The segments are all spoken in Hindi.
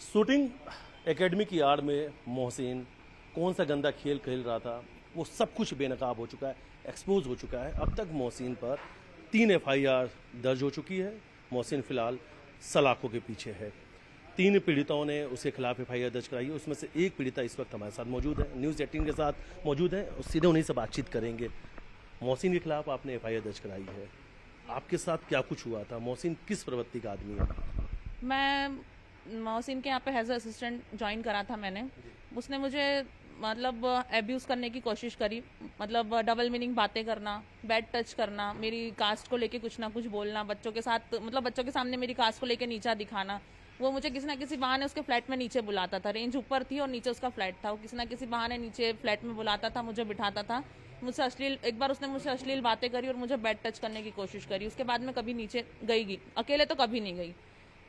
शूटिंग एकेडमी की आड़ में मोहसिन कौन सा गंदा खेल खेल रहा था, वो सब कुछ बेनकाब हो चुका है, एक्सपोज हो चुका है। अब तक मोहसिन पर 3 एफआईआर दर्ज हो चुकी है। मोहसिन फिलहाल सलाखों के पीछे है। 3 पीड़िताओं ने उसके खिलाफ एफआईआर दर्ज कराई है। उसमें से एक पीड़िता इस वक्त हमारे साथ मौजूद है, न्यूज़ 18 के साथ मौजूद है। सीधे उन्हीं से बातचीत करेंगे। मोहसिन के खिलाफ आपने एफआईआर दर्ज कराई है, आपके साथ क्या कुछ हुआ था? मोहसिन किस प्रवृत्ति का आदमी है? मैं मोहसिन के यहाँ पे एज असिस्टेंट ज्वाइन करा था मैंने। उसने मुझे मतलब एब्यूज़ करने की कोशिश करी, मतलब डबल मीनिंग बातें करना, बैड टच करना, मेरी कास्ट को लेके कुछ ना कुछ बोलना, बच्चों के साथ मतलब बच्चों के सामने मेरी कास्ट को लेके नीचा दिखाना। वो मुझे किसी ना किसी बहाने उसके फ्लैट में नीचे बुलाता था। रेंज ऊपर थी और नीचे उसका फ्लैट था। वो किसी ना किसी बहाने नीचे फ्लैट में बुलाता था, मुझे बिठाता था। एक बार उसने मुझसे अश्लील बातें करी और मुझे बैड टच करने की कोशिश करी। उसके बाद मैं कभी नीचे गई अकेले तो कभी नहीं गई।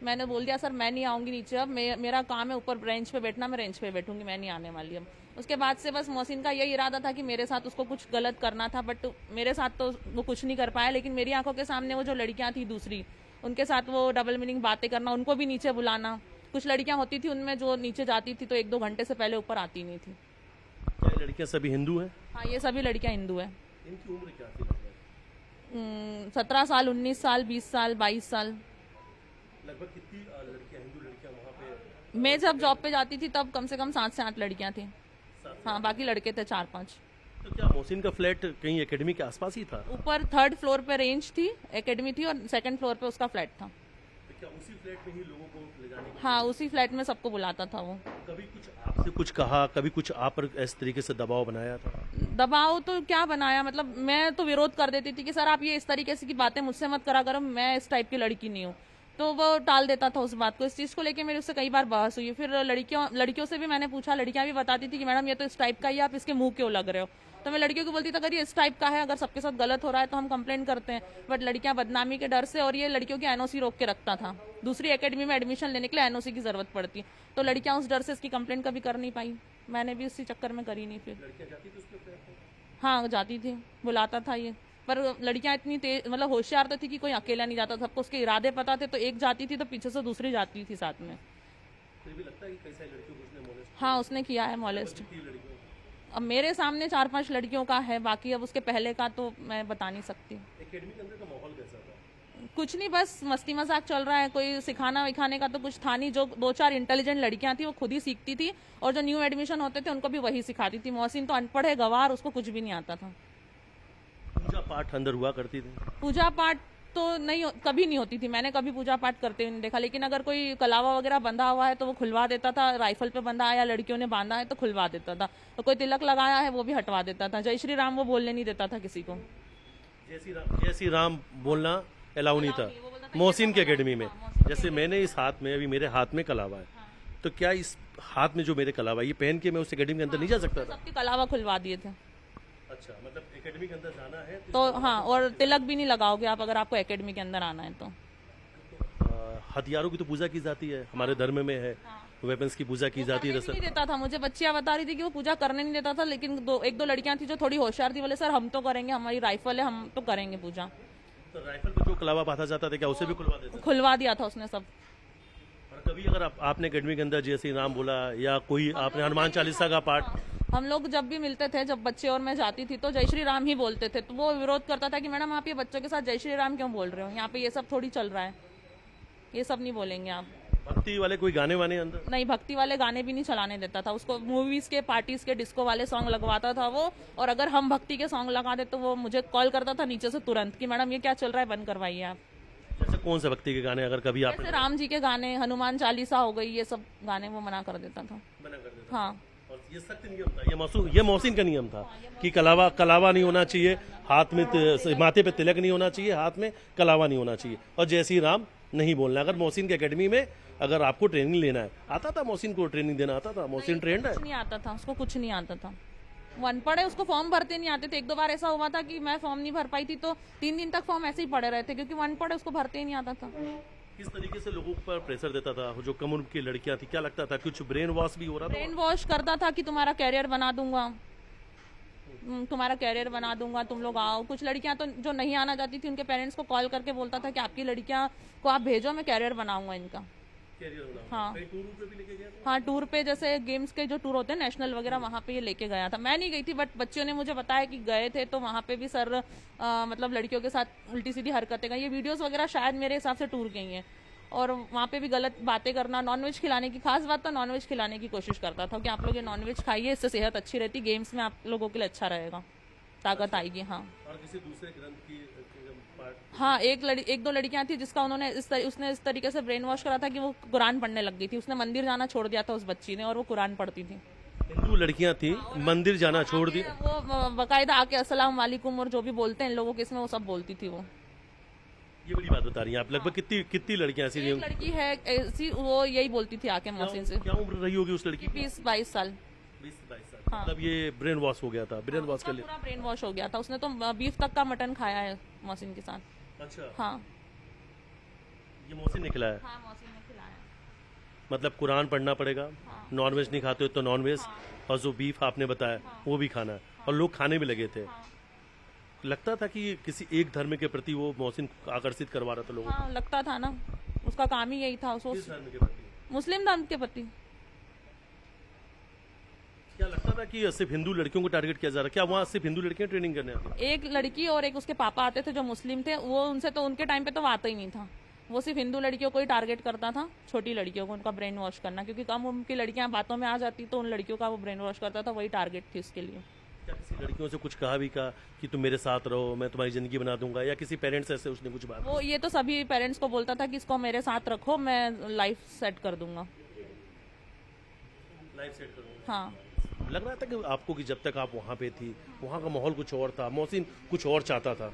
मैंने बोल दिया सर मैं नहीं आऊंगी नीचे, अब मेरा काम है ऊपर बेंच पे बैठना, मैं रेंज पे बैठूंगी, मैं नहीं आने वाली अब। उसके बाद से बस मोहसिन का यही इरादा था कि मेरे साथ उसको कुछ गलत करना था, बट मेरे साथ तो वो कुछ नहीं कर पाया। लेकिन मेरी आंखों के सामने वो जो लड़कियां थी दूसरी, उनके साथ वो डबल मीनिंग बातें करना, उनको भी नीचे बुलाना। कुछ लड़कियां होती थी उनमें जो नीचे जाती थी तो 1-2 घंटे से पहले ऊपर आती नहीं थी। क्या ये लड़कियां सभी हिंदू हैं? हाँ, ये सभी लड़कियां हिंदू है। इनकी उम्र क्या थी? 17 साल, 19 साल, 20 साल, 22 साल। लगभग कितनी लड़कियां, हिंदू लड़कियां वहाँ पे? मैं जब जॉब पे जाती थी तब कम से कम 7 से 8 लड़कियां थी। हाँ, बाकी लड़के थे 4-5। तो क्या मोहसिन का फ्लैट कहीं एकेडमी के आसपास ही था? ऊपर 3rd फ्लोर पे रेंज थी, एकेडमी थी, और 2nd फ्लोर पे उसका फ्लैट था। तो क्या उसी फ्लैट में ही लोगों को ले जाने की? हाँ, उसी फ्लैट में सबको बुलाता था वो। कभी कुछ आपसे कुछ कहा, कभी कुछ आप पर इस तरीके से दबाव बनाया था? दबाव तो क्या बनाया, मतलब मैं तो विरोध कर देती थी कि सर आप ये इस तरीके से की बातें मुझसे मत करा करो, मैं इस टाइप की लड़की नहीं हूँ। तो वो टाल देता था उस बात को। इस चीज को लेके मेरी उससे कई बार बहस हुई। फिर लड़कियों से भी मैंने पूछा, लड़कियां भी बताती थी कि मैडम ये तो इस टाइप का ही, आप इसके मुंह क्यों लग रहे हो? तो मैं लड़कियों को बोलती थी अगर ये इस टाइप का है, अगर सबके साथ गलत हो रहा है तो हम कंप्लेंट करते हैं। बट लड़कियां बदनामी के डर से, और ये लड़कियों की एनओसी रोक के रखता था। दूसरी एकेडमी में एडमिशन लेने के लिए एनओसी की जरूरत पड़ती है, तो लड़कियां उस डर से इसकी कंप्लेंट कभी कर नहीं पाई। मैंने भी उसी चक्कर में करी नहीं। फिर लड़कियां जाती थी उसके फ्लैट में? हाँ, जाती थी, बुलाता था ये। पर लड़कियां इतनी तेज, मतलब होशियार तो थी कि कोई अकेला नहीं जाता, सबको उसके इरादे पता थे। तो एक जाती थी तो पीछे से दूसरी जाती थी साथ में। फिर भी लगता है कि कई सारी लड़कियों को उसने मोलेस्ट हाँ, उसने किया है मॉलेस्ट। की लड़कियों को। अब मेरे सामने 4-5 लड़कियों का है, बाकी अब उसके पहले का तो मैं बता नहीं सकती। एकेडमी के अंदर का माहौल कैसा था? कुछ नहीं, बस मस्ती मजाक चल रहा है, कोई सिखाना विखाने का तो कुछ था नहीं। जो 2-4 इंटेलिजेंट लड़कियां थी वो खुद ही सीखती थी, और जो न्यू एडमिशन होते थे उनको भी वही सिखाती थी। मोहसिन तो अनपढ़ है, गवार, उसको कुछ भी नहीं आता था। पूजा पाठ अंदर हुआ करती थी? पूजा पाठ तो कभी नहीं होती थी, मैंने कभी पूजा पाठ करते हुए नहीं देखा। लेकिन अगर कोई कलावा वगैरह बंधा हुआ है तो वो खुलवा देता था। राइफल पे बंधा है या लड़कियों ने बांधा है तो खुलवा देता था। तो कोई तिलक लगाया है वो भी हटवा देता था। जय श्री राम वो बोलने नहीं देता था किसी को। जय श्री राम बोलना अलाउ नहीं था मोहसिन की एकेडमी में। जैसे मैंने इस हाथ में, अभी मेरे हाथ में कलावा है, तो क्या इस हाथ में जो मेरे कलावा ये पहन के मैं उस एकेडमी के अंदर नहीं जा सकता था? सबके कलावा खुलवा दिए थे। अच्छा, मतलब एकेडमी के अंदर जाना है तो हाँ, और तिलक भी नहीं लगाओगे आप अगर आपको एकेडमी के अंदर आना है तो। हथियारों की तो पूजा की जाती है, हमारे धर्म में है। वेपन्स की पूजा की जाती है। नहीं देता था मुझे। बच्चियां बता रही थी कि वो पूजा करने नहीं देता था। लेकिन 1-2 लड़कियां थी जो थोड़ी होशियार थी, बोले सर हम तो करेंगे, हमारी राइफल है, हम तो करेंगे पूजा। तो राइफल पे जो कलावा बांधा जाता था क्या उसे भी खुलवा देते? खुलवा दिया था उसने सब। और कभी अगर आपने एकेडमी के अंदर जय श्री राम बोला या कोई आपने हनुमान चालीसा का पाठ? हम लोग जब भी मिलते थे, जब बच्चे और मैं जाती थी तो जय श्री राम ही बोलते थे। तो वो विरोध करता था कि मैडम आप ये बच्चों के साथ जय श्री राम क्यों बोल रहे हो, यहाँ पे ये सब थोड़ी चल रहा है, ये सब नहीं बोलेंगे आप। भक्ति वाले कोई गाने वाने अंदर? नहीं, भक्ति वाले गाने भी नहीं चलाने देता था उसको। मूवीज के, पार्टीज के, डिस्को वाले सॉन्ग लगवाता था वो। और अगर हम भक्ति के सॉन्ग लगा दे तो वो मुझे कॉल करता था नीचे से तुरंत कि मैडम ये क्या चल रहा है, बंद करवाइए आप। जैसे कौन से भक्ति के गाने अगर कभी आप? जैसे राम जी के गाने, हनुमान चालीसा हो गई, ये सब गाने वो मना कर देता था। मना कर देता? हाँ। और ये सख्त नियम था, ये मोहसिन का नियम था कि कलावा नहीं होना चाहिए, हाथ में माथे पे तिलक नहीं होना चाहिए, हाथ में कलावा नहीं होना चाहिए, और जय श्री राम नहीं बोलना। अगर मोहसिन की एकेडमी में अगर आपको ट्रेनिंग लेना है, आता था मोहसिन को ट्रेनिंग देना आता था? मोहसिन ट्रेंड है? कुछ नहीं आता था उसको, कुछ नहीं आता था। वो अनपढ़ है, उसको फॉर्म भरते नहीं आते थे। 1-2 बार ऐसा हुआ था कि मैं फॉर्म नहीं भर पाई थी तो 3 दिन तक फॉर्म ऐसे ही पड़े रहे थे, क्योंकि वो अनपढ़ है, उसको भरते ही नहीं आता था। किस तरीके से लोगों पर प्रेशर देता था जो कम उम्र की लड़कियां थी? क्या लगता था कुछ ब्रेन वॉश भी हो रहा था? ब्रेन वॉश करता था कि तुम्हारा कैरियर बना दूंगा, तुम्हारा कैरियर बना दूंगा, तुम लोग आओ। कुछ लड़कियां तो जो नहीं आना चाहती थी उनके पेरेंट्स को कॉल करके बोलता था कि आपकी लड़कियां को आप भेजो, मैं कैरियर बनाऊंगा इनका। हाँ कहीं टूर पे भी लेके गया था? हाँ, टूर पे जैसे गेम्स के जो टूर होते हैं नेशनल वगैरह, वहाँ पे ये लेके गया था। मैं नहीं गई थी, बट बच्चों ने मुझे बताया कि गए थे, तो वहाँ पे भी सर मतलब लड़कियों के साथ उल्टी सीधी हरकतें का, ये वीडियोस वगैरह शायद मेरे हिसाब से टूर के ही हैं। और वहाँ पे भी गलत बातें करना, नॉनवेज खिलाने की, खास बात तो नॉनवेज खिलाने की कोशिश करता था कि आप लोग ये नॉनवेज खाइए, इससे सेहत अच्छी रहती, गेम्स में आप लोगों के लिए अच्छा रहेगा, ताकत आएगी। हाँ और किसी दूसरे ग्रंथ की पार्ट? हाँ, एक दो लड़कियां थी जिसका उन्होंने उसने इस तरीके से ब्रेन वॉश करा था कि वो कुरान पढ़ने लग गई थी। उसने मंदिर जाना छोड़ दिया था उस बच्ची ने, और वो कुरान पढ़ती थी। हिंदू लड़कियां थी, मंदिर जाना छोड़ दी। वो बाकायदा आके अस्सलाम वालेकुम और जो भी बोलते हैं इन लोगों के इसमें, वो सब बोलती थी वो। ये बड़ी बात बता रही हैं आप। लगभग कितनी लड़कियां ऐसी एक लड़की है ऐसी, वो यही बोलती थी आके मोहसिन से। क्या उम्र रही होगी उस लड़की की? 20-22 साल। 20-22 साल। मतलब ये ब्रेन वॉश हो गया था, ब्रेन वॉश कर लिया। पूरा ब्रेन वॉश हो गया था। उसने तो बीफ तक का मटन खाया है मोहसिन के साथ। अच्छा, हाँ ये मोहसिन ने खिलाया? हाँ, मोहसिन ने खिलाया। मतलब कुरान पढ़ना पड़ेगा, नॉनवेज नहीं खाते हो तो नॉनवेज, और जो बीफ आपने बताया वो भी खाना है, और लोग खाने भी लगे थे। लगता था कि किसी एक धर्म के प्रति वो मोहसिन आकर्षित करवा रहा था लोगों को। हाँ, लगता था ना, उसका काम ही यही था। किस धर्म के प्रति? मुस्लिम धर्म के प्रति। क्या लगता था कि सिर्फ हिंदू लड़कियों को टारगेट किया जा रहा है? क्या वहाँ सिर्फ हिंदू लड़कियां ट्रेनिंग करने आती? एक लड़की और एक उसके पापा आते थे जो मुस्लिम थे, वो उनसे तो उनके टाइम पे तो वो आता ही नहीं था। वो सिर्फ हिंदू लड़कियों को ही टारगेट करता था, छोटी लड़कियों को, उनका ब्रेन वॉश करना, क्योंकि कम उम्र की लड़कियां बातों में आ जाती तो उन लड़कियों का वो ब्रेन वॉश करता था, वही टारगेट थी उसके लिए। क्या किसी लड़कियों से कुछ कहा भी कहा कि तुम मेरे साथ रहो, मैं तुम्हारी जिंदगी बना दूंगा, या किसी पेरेंट्स ऐसे उसने कुछ बात? वो ये तो सभी पेरेंट्स को बोलता था कि इसको मेरे साथ रखो, मैं लाइफ सेट कर दूंगा। लाइफ सेट करूंगा। हाँ, लग रहा था कि आपको कि जब तक आप वहाँ पे थी वहाँ का माहौल कुछ और था, मोहसिन कुछ और चाहता था।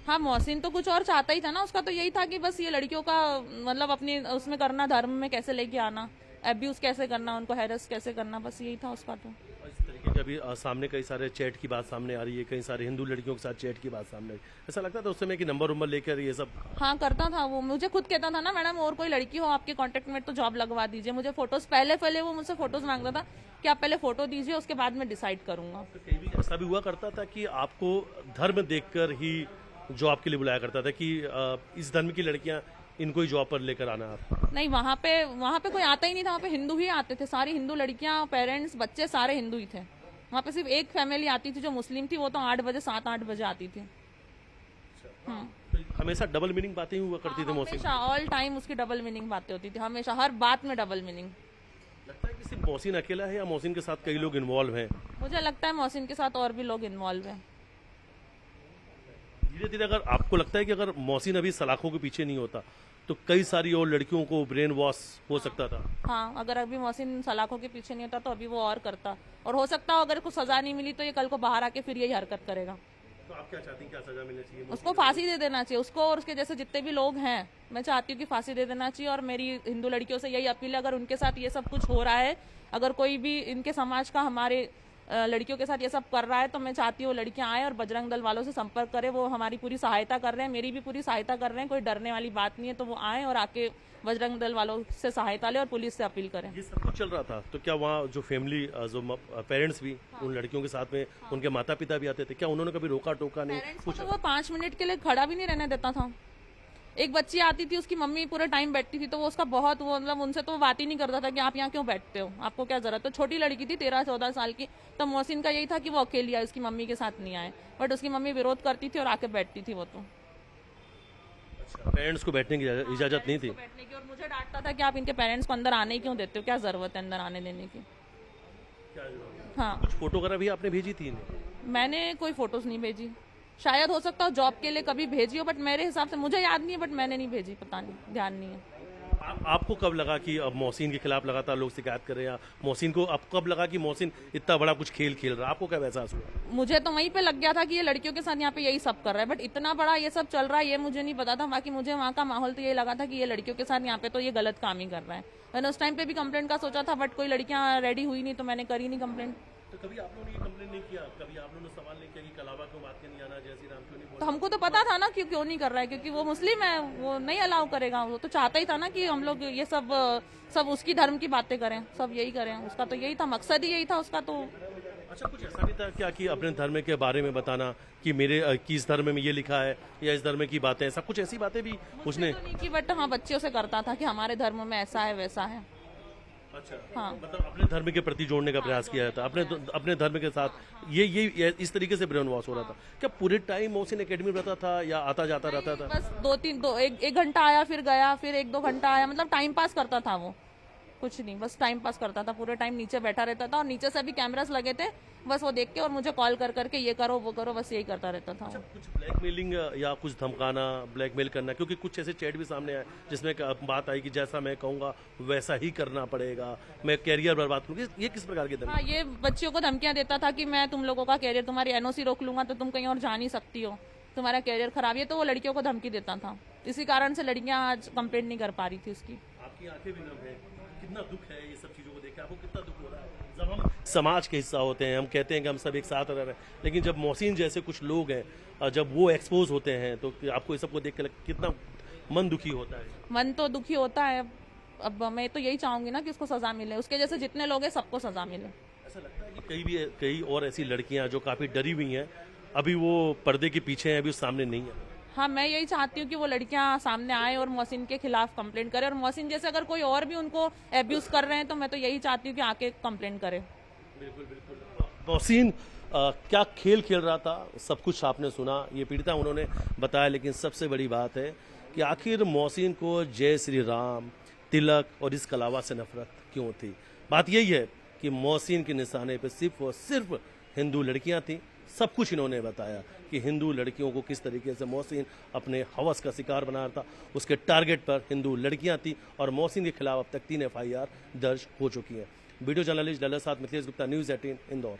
हाँ, मोहसिन तो कुछ और चाहता ही था ना। उसका तो यही था कि बस ये लड़कियों का मतलब अपनी उसमें करना, धर्म में कैसे लेके आना, एब्यूज कैसे करना, उनको हैरेस कैसे करना, बस यही था उसका। तो इस तरीके का भी सामने कई सारे चैट की बात सामने आ रही है, कई सारे हिंदू लड़कियों के साथ चैट की बात सामने आ रही है। ऐसा लगता था उस समय कि नंबर उम्बर लेकर ये सब? हाँ, करता था वो। मुझे खुद कहता था ना, मैडम और कोई लड़की हो आपके कांटेक्ट में तो जॉब लगवा दीजिए। मुझे फोटोज पहले वो मुझसे फोटोज मांगता था कि आप पहले फोटो दीजिए, उसके बाद मैं डिसाइड करूंगा। तो कहीं भी ऐसा भी हुआ करता था कि आपको धर्म देखकर ही जॉब के लिए बुलाया करता था कि इस धर्म की लड़कियां, इनको ही जॉब पर लेकर आना आप? नहीं, वहाँ पे कोई आता ही नहीं था। वहाँ पे हिंदू ही आते थे, सारी हिंदू लड़कियां, पेरेंट्स, बच्चे सारे हिंदू ही थे। वहाँ पे सिर्फ एक फैमिली आती थी जो मुस्लिम थी, वो तो 8 बजे 7-8 बजे आती थी। तो हमेशा डबल मीनिंग बातें ही हुआ करती थी मोहसिन? हमेशा ऑल टाइम उसकी डबल मीनिंग बातें होती थी, हमेशा हर बात में डबल मीनिंग। लगता है कि सिर्फ मोहसिन अकेला है या मोहसिन के साथ कई लोग इन्वॉल्व हैं? मुझे लगता है मोहसिन के साथ और भी लोग इन्वॉल्व हैं। धीरे धीरे अगर आपको लगता है कि अगर मोहसिन अभी सलाखों के पीछे नहीं होता तो कई सारी और लड़कियों को ब्रेन वॉश हो सकता था? हाँ, अगर अभी मोहसिन सलाखों के पीछे नहीं होता तो अभी वो और करता, और हो सकता है अगर कुछ सजा नहीं मिली तो ये कल को बाहर आके फिर यही हरकत करेगा। तो आप क्या चाहती हैं, क्या सजा मिलनी चाहिए? उसको फांसी दे देना चाहिए, उसको और उसके जैसे जितने भी लोग हैं, मैं चाहती हूँ कि फांसी दे देना चाहिए। और मेरी हिंदू लड़कियों से यही अपील है, अगर उनके साथ ये सब कुछ हो रहा है, अगर कोई भी इनके समाज का हमारे लड़कियों के साथ ये सब कर रहा है, तो मैं चाहती हूँ लड़कियां आए और बजरंग दल वालों से संपर्क करें। वो हमारी पूरी सहायता कर रहे हैं, मेरी भी पूरी सहायता कर रहे हैं, कोई डरने वाली बात नहीं है। तो वो आए और आके बजरंग दल वालों से सहायता ले और पुलिस से अपील करें। ये सब कुछ चल रहा था तो क्या वहाँ जो फैमिली, जो पेरेंट्स भी उन लड़कियों के साथ में, उनके माता पिता भी आते थे, क्या उन्होंने कभी रोका टोका नहीं? पेरेंट्स को तो वो 5 मिनट के लिए खड़ा भी नहीं रहने देता था। एक बच्ची आती थी, उसकी मम्मी पूरे टाइम बैठती थी, तो वो उसका बहुत वो मतलब उनसे तो वो बात ही नहीं करता था कि आप यहाँ क्यों बैठते हो, आपको क्या जरूरत है। छोटी लड़की थी 13-14 साल की, तो मोहसिन का यही था कि वो अकेली आए, उसकी मम्मी के साथ नहीं आए, बट उसकी मम्मी विरोध करती थी और आके बैठती थी वो। तो पेरेंट्स को बैठने की इजाजत नहीं थी? बैठने की, और मुझे डांटता था कि आप इनके पेरेंट्स को अंदर आने ही क्यों देते हो, क्या जरूरत है अंदर आने देने की। हाँ, कुछ फोटो वगैरह भी आपने भेजी थी? मैंने कोई फोटोज नहीं भेजी, शायद हो सकता हो जॉब के लिए कभी भेजी हो, बट मेरे हिसाब से मुझे याद नहीं है, बट मैंने नहीं भेजी, पता नहीं, ध्यान नहीं है। आपको कब लगा कि अब मोहसिन के खिलाफ लगातार लोग शिकायत कर रहे हैं, या मोहसिन को अब कब लगा कि मोहसिन इतना बड़ा कुछ खेल खेल रहा है? आपको क्या एहसास हुआ? मुझे तो वहीं पे लग गया था कि ये लड़कियों के साथ यहाँ पे यही सब कर रहा है, बट इतना बड़ा ये सब चल रहा है ये मुझे नहीं पता था। बाकी मुझे वहाँ का माहौल तो यही लगा था कि ये लड़कियों के साथ यहाँ पे तो ये गलत काम ही कर रहा है। मैंने उस टाइम पे भी कंप्लेंट का सोचा था, बट कोई लड़कियां रेडी हुई नहीं, तो मैंने करी नहीं कंप्लेंट। तो कभी आप लोगों ने ये कंप्लेन नहीं किया, कभी आप लोगों ने सवाल नहीं किया कि कलावा क्यों बात के नहीं आना, जय श्री राम क्यों नहीं बोलना? तो हमको तो पता था ना कि क्यों नहीं कर रहा है, क्योंकि वो मुस्लिम है, वो नहीं अलाउ करेगा। वो तो चाहता ही था ना कि हम लोग ये सब उसकी धर्म की बातें करें, सब यही करें। उसका तो यही था, मकसद ही यही था उसका। तो अच्छा, कुछ ऐसा नहीं था क्या कि अपने धर्म के बारे में बताना कि मेरे कि इस धर्म में ये लिखा है या इस धर्म की बातें, ऐसा कुछ ऐसी बातें भी उसने? तो नहीं की, बट हाँ बच्चों से करता था कि हमारे धर्म में ऐसा है वैसा है। अच्छा, हाँ मतलब अपने धर्म के प्रति जोड़ने का प्रयास किया था, अपने धर्म के साथ ये इस तरीके से ब्रेन वॉश हो रहा था क्या? पूरे टाइम मोहसिन एकेडमी में रहता था या आता जाता रहता था? बस एक घंटा आया फिर गया, फिर 1-2 घंटा आया, मतलब टाइम पास करता था वो, कुछ नहीं, बस टाइम पास करता था। पूरे टाइम नीचे बैठा रहता था और नीचे से भी कैमरास लगे थे, बस वो देख के और मुझे कॉल कर करके ये करो वो करो, बस यही करता रहता था वो। कुछ ब्लैकमेलिंग या कुछ धमकाना, ब्लैकमेल करना, क्योंकि कुछ ऐसे चैट भी सामने आए जिसमें बात आई कि जैसा मैं कहूंगा वैसा ही करना पड़ेगा, मैं कैरियर बर्बाद करूंगी, ये किस प्रकार की धमकी? हाँ, ये बच्चियों को धमकियां देता था कि मैं तुम लोगों का कैरियर, तुम्हारी एनओसी रोक लूंगा तो तुम कहीं और जा नहीं सकती हो, तुम्हारा कैरियर खराब है, तो वो लड़कियों को धमकी देता था। इसी कारण से लड़कियां आज कंप्लेंट नहीं कर पा रही थी उसकी। आपकी आंखें भी नम है, कितना दुख है ये सब चीजों को देख के, आपको कितना दुख हो रहा है? जब हम समाज के हिस्सा होते हैं, हम कहते हैं कि हम सब एक साथ रह रहे हैं, लेकिन जब मोहसिन जैसे कुछ लोग हैं जब वो एक्सपोज होते हैं तो आपको ये सबको देख के कितना मन दुखी होता है? मन तो दुखी होता है। अब मैं तो यही चाहूंगी ना कि उसको सजा मिले, उसके जैसे जितने लोग हैं सबको सजा मिले। ऐसा लगता है कि कई और ऐसी लड़कियां जो काफी डरी हुई हैं, अभी वो पर्दे के पीछे हैं, अभी उस सामने नहीं है। हाँ, मैं यही चाहती हूँ कि वो लड़कियां सामने आए और मोहसिन के खिलाफ कंप्लेंट करें, और मोहसिन जैसे अगर कोई और भी उनको एब्यूज कर रहे हैं तो मैं तो यही चाहती हूँ कि आके कंप्लेंट करें। बिल्कुल बिल्कुल। मोहसिन क्या खेल खेल रहा था, सब कुछ आपने सुना, ये पीड़िता उन्होंने बताया, लेकिन सबसे बड़ी बात है कि आखिर मोहसिन को जय श्री राम, तिलक और इस कलावा से नफरत क्यों थी? बात यही है कि मोहसिन के निशाने पे सिर्फ और सिर्फ हिंदू लड़कियां थी। सब कुछ इन्होंने बताया कि हिंदू लड़कियों को किस तरीके से मोहसिन अपने हवस का शिकार बना रहा था, उसके टारगेट पर हिंदू लड़कियां थी, और मोहसिन के खिलाफ अब तक 3 FIR दर्ज हो चुकी है। वीडियो जर्नलिस्ट डल्ला साथ मिथिलेश गुप्ता, न्यूज़ 18 इंदौर।